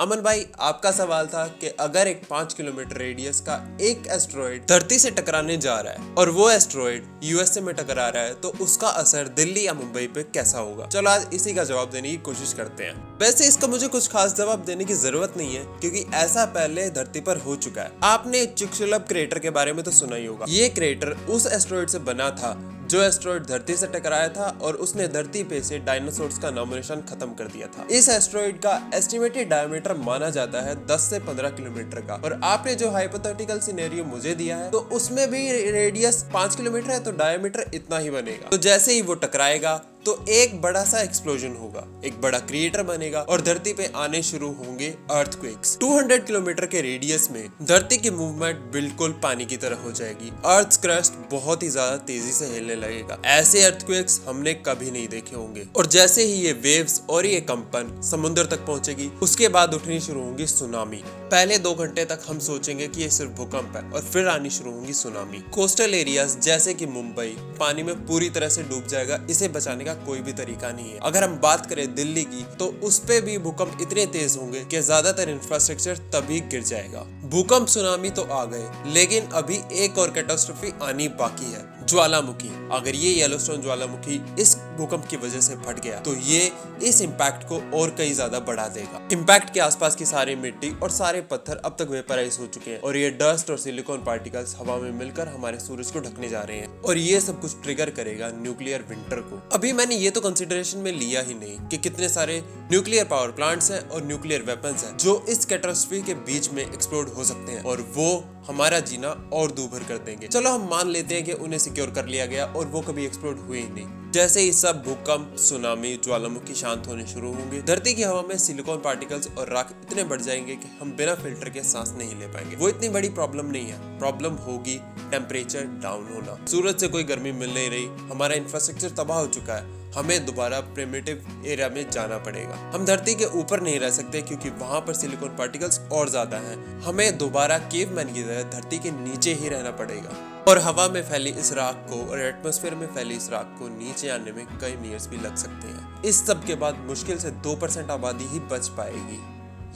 अमन भाई, आपका सवाल था कि अगर एक 5 किलोमीटर रेडियस का एक एस्ट्रॉइड धरती से टकराने जा रहा है और वो एस्ट्रॉइड यूएसए में टकरा रहा है तो उसका असर दिल्ली या मुंबई पे कैसा होगा। चलो आज इसी का जवाब देने की कोशिश करते हैं। वैसे इसका मुझे कुछ खास जवाब देने की जरूरत नहीं है क्योंकि ऐसा पहले धरती पर हो चुका है। आपने चिकशुलप क्रेटर के बारे में तो सुना ही होगा। ये क्रेटर उस एस्ट्रॉइड से बना था जो एस्ट्रॉइड धरती से टकराया था और उसने धरती पे से डायनासोर्स का नामो निशान खत्म कर दिया था। इस एस्ट्रॉइड का एस्टिमेटेड डायमीटर माना जाता है 10 से 15 किलोमीटर का। और आपने जो हाइपोथेटिकल सिनेरियो मुझे दिया है तो उसमें भी रेडियस 5 किलोमीटर है तो डायमीटर इतना ही बनेगा। तो जैसे ही वो टकराएगा तो एक बड़ा सा एक्सप्लोजन होगा, एक बड़ा क्रिएटर बनेगा और धरती पे आने शुरू होंगे अर्थक्वेक्स। 200 किलोमीटर के रेडियस में धरती की मूवमेंट बिल्कुल पानी की तरह हो जाएगी। अर्थ क्रस्ट बहुत ही ज्यादा तेजी से हिलने लगेगा। ऐसे अर्थक्वेक्स हमने कभी नहीं देखे होंगे। और जैसे ही ये वेव्स और ये कंपन समुद्र तक पहुंचेगी उसके बाद उठनी शुरू होंगी सुनामी। पहले 2 घंटे तक हम सोचेंगे कि ये सिर्फ भूकंप है और फिर आनी शुरू होंगी सुनामी। कोस्टल एरियाज जैसे कि मुंबई पानी में पूरी तरह से डूब जाएगा। इसे बचाने का कोई भी तरीका नहीं है। अगर हम बात करें दिल्ली की तो उस पे भी भूकंप इतने तेज होंगे कि ज्यादातर इंफ्रास्ट्रक्चर तभी गिर जाएगा। भूकंप सुनामी तो आ गए लेकिन अभी एक और कैटास्ट्रोफी आनी बाकी है, ज्वालामुखी। अगर ये येलोस्टोन ज्वालामुखी इस भूकंप की वजह से फट गया तो ये इस इम्पैक्ट को और कई ज्यादा बढ़ा देगा। इम्पैक्ट के आसपास की सारी मिट्टी और सारे पत्थर अब तक वेपराइज हो चुके हैं और ये डस्ट और सिलिकॉन पार्टिकल्स हवा में मिलकर हमारे सूरज को ढकने जा रहे हैं और ये सब कुछ ट्रिगर करेगा न्यूक्लियर विंटर को। अभी मैंने ये तो कंसिडरेशन में लिया ही नहीं कि कितने सारे न्यूक्लियर पावर प्लांट्स हैं और न्यूक्लियर वेपन्स हैं जो इस कैटास्ट्रोफी के बीच में एक्सप्लोड हो सकते हैं और वो हमारा जीना और दूभर कर देंगे। चलो हम मान लेते हैं कि उन्हें सिक्योर कर लिया गया और वो कभी एक्सप्लोड हुए ही नहीं। जैसे ही सब भूकंप सुनामी ज्वालामुखी शांत होने शुरू होंगे धरती की हवा में सिलिकॉन पार्टिकल्स और राख इतने बढ़ जाएंगे कि हम बिना फिल्टर के सांस नहीं ले पाएंगे। वो इतनी बड़ी प्रॉब्लम नहीं है। प्रॉब्लम होगी टेम्परेचर डाउन होना। सूरज से कोई गर्मी मिल नहीं रही, हमारा इंफ्रास्ट्रक्चर तबाह हो चुका है, हमें दोबारा प्रिमिटिव एरिया में जाना पड़ेगा। हम धरती के ऊपर नहीं रह सकते क्योंकि वहां पर सिलिकॉन पार्टिकल्स और ज्यादा हैं। हमें दोबारा केवमैन की तरह धरती के नीचे ही रहना पड़ेगा और हवा में फैली इस राख को और एटमॉस्फेयर में फैली इस राख को नीचे आने में कई ईयर्स भी लग सकते हैं। इस सब के बाद मुश्किल से 2% आबादी ही बच पाएगी।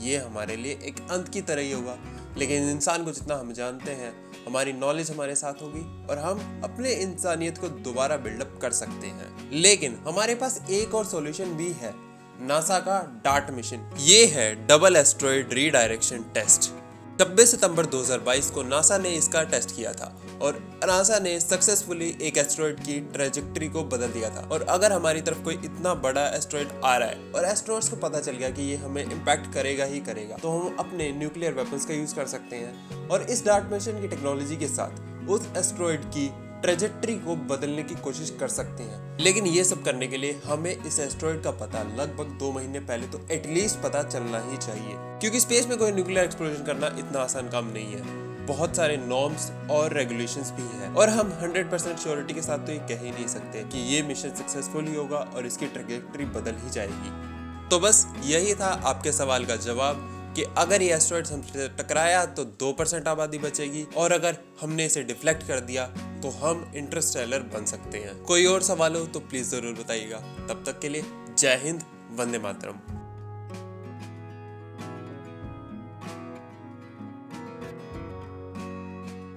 ये हमारे लिए एक अंत की तरह ही होगा, लेकिन इंसान को जितना हम जानते हैं हमारी नॉलेज हमारे साथ होगी और हम अपने इंसानियत को दोबारा बिल्डअप कर सकते हैं। लेकिन हमारे पास एक और सॉल्यूशन भी है, नासा का डार्ट मिशन। ये है डबल एस्ट्रॉइड रीडायरेक्शन टेस्ट। 26 सितंबर 2022 को नासा ने इसका टेस्ट किया था और नासा ने सक्सेसफुली एक एस्ट्रॉइड की ट्रेजेक्टरी को बदल दिया था। और अगर हमारी तरफ कोई इतना बड़ा एस्ट्रॉइड आ रहा है और एस्ट्रॉइड्स को पता चल गया कि ये हमें इम्पैक्ट करेगा ही करेगा तो हम अपने न्यूक्लियर वेपन्स का यूज कर सकते हैं और इस डार्ट मिशन की टेक्नोलॉजी के साथ उस एस्ट्रॉइड की ट्रेजेक्टरी को बदलने की कोशिश कर सकते हैं। लेकिन ये सब करने के लिए हमें इस एस्ट्रॉइड का पता लगभग 2 महीने पहले तो एटलीस्ट पता चलना ही चाहिए क्योंकि स्पेस में कोई न्यूक्लियर एक्सप्लोजन करना इतना आसान काम नहीं है। बहुत सारे नॉर्म्स और रेगुलेशंस भी हैं और हम 100% श्योरिटी के साथ तो ये कह ही नहीं सकते कि ये मिशन सक्सेसफुल ही होगा और इसकी ट्रेजेक्टरी बदल ही जाएगी। तो बस यही था आपके सवाल का जवाब कि अगर ये एस्ट्रॉइड हमसे टकराया तो 2% आबादी बचेगी और अगर हमने इसे डिफ्लेक्ट कर दिया तो हम इंटरस्टेलर बन सकते हैं। कोई और सवाल हो तो प्लीज जरूर बताइएगा। तब तक के लिए जय हिंद, वंदे मातरम।